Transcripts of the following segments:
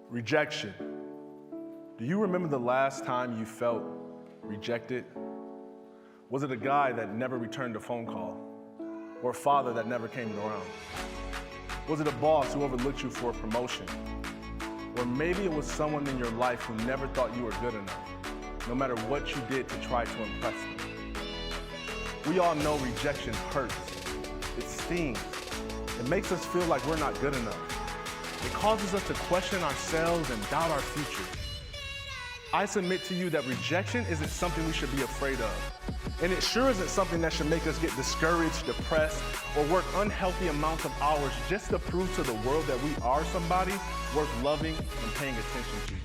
Rejection. Do you remember the last time you felt rejected? Was it a guy that never returned a phone call? Or a father that never came around? Was it a boss who overlooked you for a promotion? Or maybe it was someone in your life who never thought you were good enough, no matter what you did to try to impress them. We all know rejection hurts. It stings. It makes us feel like we're not good enough. It causes us to question ourselves and doubt our future. I submit to you that rejection isn't something we should be afraid of. And it sure isn't something that should make us get discouraged, depressed, or work unhealthy amounts of hours just to prove to the world that we are somebody worth loving and paying attention to.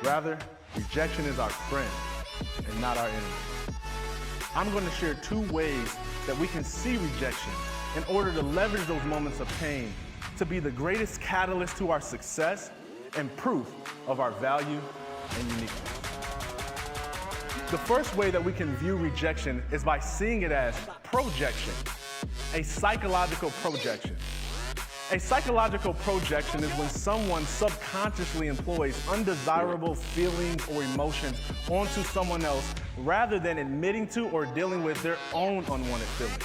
Rather, rejection is our friend and not our enemy. I'm going to share 2 ways that we can see rejection in order to leverage those moments of pain to be the greatest catalyst to our success and proof of our value and uniqueness. The first way that we can view rejection is by seeing it as projection, a psychological projection. A psychological projection is when someone subconsciously employs undesirable feelings or emotions onto someone else rather than admitting to or dealing with their own unwanted feelings.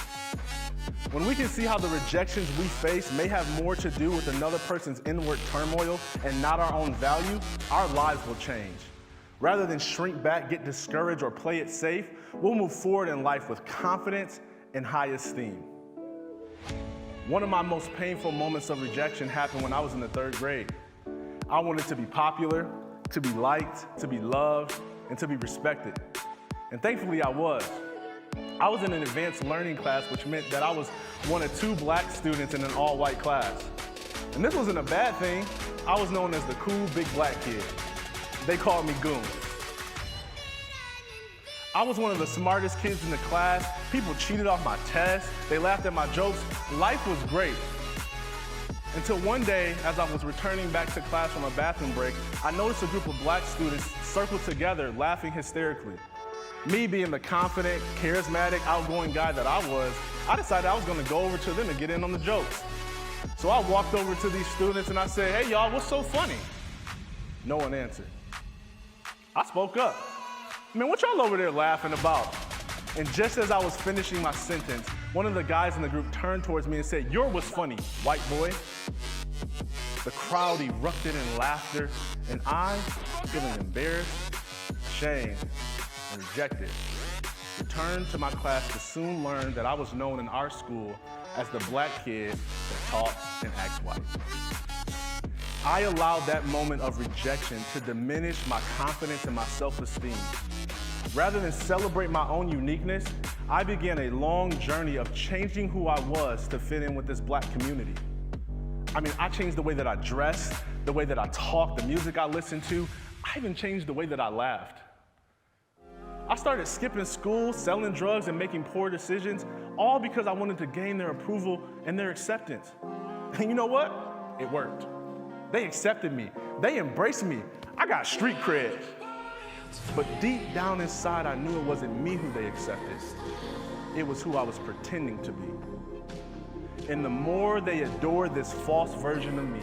When we can see how the rejections we face may have more to do with another person's inward turmoil and not our own value, our lives will change. Rather than shrink back, get discouraged, or play it safe, we'll move forward in life with confidence and high esteem. One of my most painful moments of rejection happened when I was in the 3rd grade. I wanted to be popular, to be liked, to be loved, and to be respected. And thankfully I was. I was in an advanced learning class, which meant that I was one of 2 black students in an all-white class. And this wasn't a bad thing. I was known as the cool big black kid. They called me Goon. I was one of the smartest kids in the class. People cheated off my tests. They laughed at my jokes. Life was great. Until one day, as I was returning back to class from a bathroom break, I noticed a group of black students circled together, laughing hysterically. Me being the confident, charismatic, outgoing guy that I was, I decided I was gonna go over to them and get in on the jokes. So I walked over to these students and I said, "Hey y'all, what's so funny?" No one answered. I spoke up. "Man, what y'all over there laughing about?" And just as I was finishing my sentence, one of the guys in the group turned towards me and said, "You're what's funny, white boy." The crowd erupted in laughter, and I, feeling embarrassed, ashamed, and rejected, returned to my class to soon learn that I was known in our school as the black kid that talks and acts white. I allowed that moment of rejection to diminish my confidence and my self-esteem. Rather than celebrate my own uniqueness, I began a long journey of changing who I was to fit in with this black community. I changed the way that I dressed, the way that I talked, the music I listened to. I even changed the way that I laughed. I started skipping school, selling drugs, and making poor decisions, all because I wanted to gain their approval and their acceptance. And you know what? It worked. They accepted me. They embraced me. I got street cred. But deep down inside, I knew it wasn't me who they accepted. It was who I was pretending to be. And the more they adored this false version of me,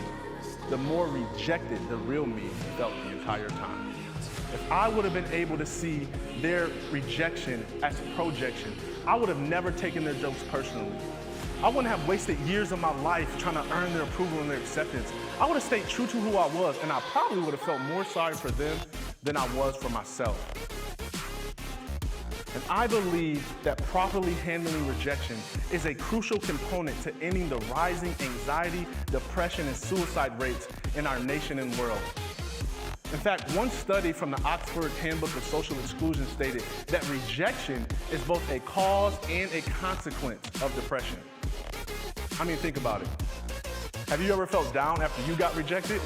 the more rejected the real me felt the entire time. If I would have been able to see their rejection as projection, I would have never taken their jokes personally. I wouldn't have wasted years of my life trying to earn their approval and their acceptance. I would have stayed true to who I was, and I probably would have felt more sorry for them than I was for myself. And I believe that properly handling rejection is a crucial component to ending the rising anxiety, depression, and suicide rates in our nation and world. In fact, one study from the Oxford Handbook of Social Exclusion stated that rejection is both a cause and a consequence of depression. Think about it. Have you ever felt down after you got rejected?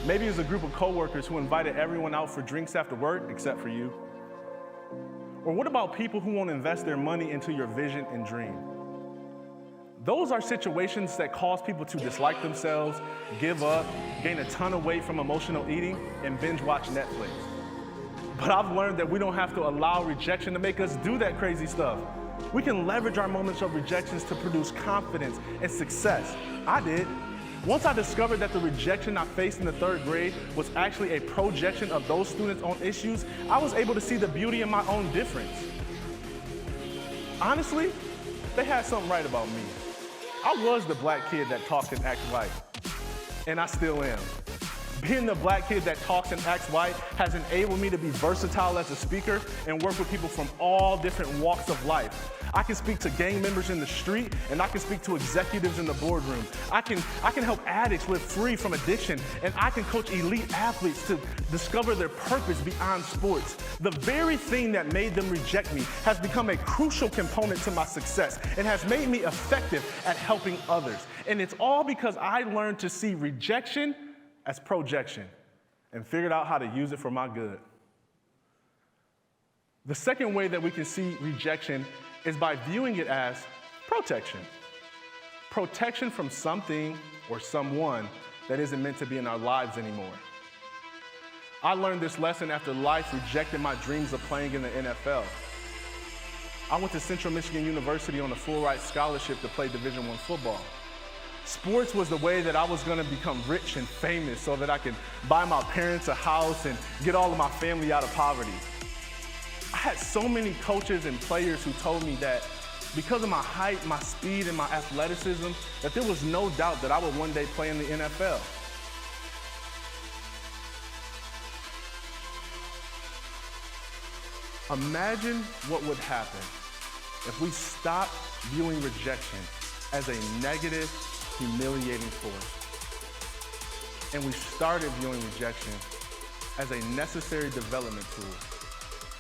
Maybe it's a group of coworkers who invited everyone out for drinks after work except for you. Or what about people who won't invest their money into your vision and dream? Those are situations that cause people to dislike themselves, give up, gain a ton of weight from emotional eating, and binge watch Netflix. But I've learned that we don't have to allow rejection to make us do that crazy stuff. We can leverage our moments of rejections to produce confidence and success. I did. Once I discovered that the rejection I faced in the 3rd grade was actually a projection of those students' own issues, I was able to see the beauty in my own difference. Honestly, they had something right about me. I was the black kid that talked and acted white, and I still am. Being the black kid that talks and acts white has enabled me to be versatile as a speaker and work with people from all different walks of life. I can speak to gang members in the street, and I can speak to executives in the boardroom. I can help addicts live free from addiction, and I can coach elite athletes to discover their purpose beyond sports. The very thing that made them reject me has become a crucial component to my success and has made me effective at helping others. And it's all because I learned to see rejection as projection and figured out how to use it for my good. The second way that we can see rejection is by viewing it as protection. Protection from something or someone that isn't meant to be in our lives anymore. I learned this lesson after life rejected my dreams of playing in the NFL. I went to Central Michigan University on a full-ride scholarship to play Division I football. Sports was the way that I was gonna become rich and famous so that I could buy my parents a house and get all of my family out of poverty. I had so many coaches and players who told me that because of my height, my speed, and my athleticism, that there was no doubt that I would one day play in the NFL. Imagine what would happen if we stopped viewing rejection as a negative, humiliating force, and we started viewing rejection as a necessary development tool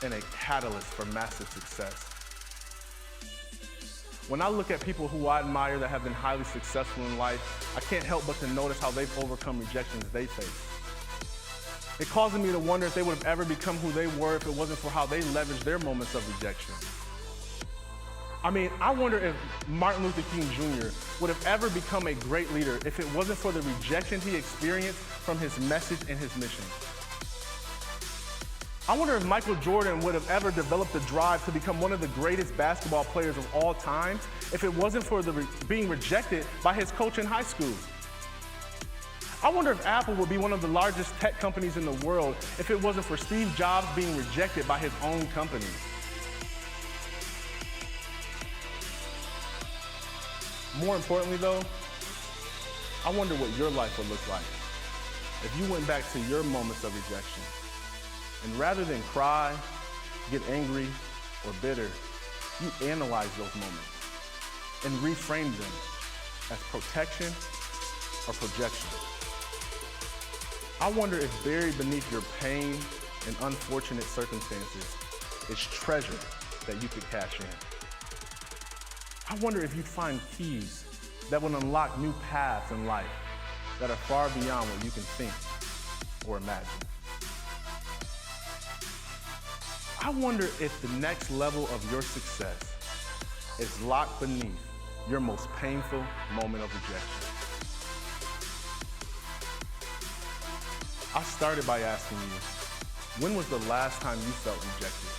and a catalyst for massive success. When I look at people who I admire that have been highly successful in life, I can't help but to notice how they've overcome rejections they face. It causes me to wonder if they would have ever become who they were if it wasn't for how they leveraged their moments of rejection. I mean, I wonder if Martin Luther King Jr. would have ever become a great leader if it wasn't for the rejection he experienced from his message and his mission. I wonder if Michael Jordan would have ever developed the drive to become one of the greatest basketball players of all time if it wasn't for being rejected by his coach in high school. I wonder if Apple would be one of the largest tech companies in the world if it wasn't for Steve Jobs being rejected by his own company. More importantly though, I wonder what your life would look like if you went back to your moments of rejection. And rather than cry, get angry, or bitter, you analyze those moments and reframe them as protection or projection. I wonder if buried beneath your pain and unfortunate circumstances is treasure that you could cash in. I wonder if you'd find keys that will unlock new paths in life that are far beyond what you can think or imagine. I wonder if the next level of your success is locked beneath your most painful moment of rejection. I started by asking you, when was the last time you felt rejected?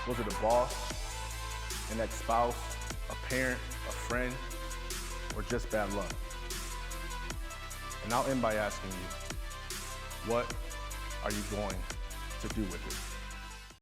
Was it a boss, an ex-spouse, a parent, a friend, or just bad luck? And I'll end by asking you, what are you going to do with it?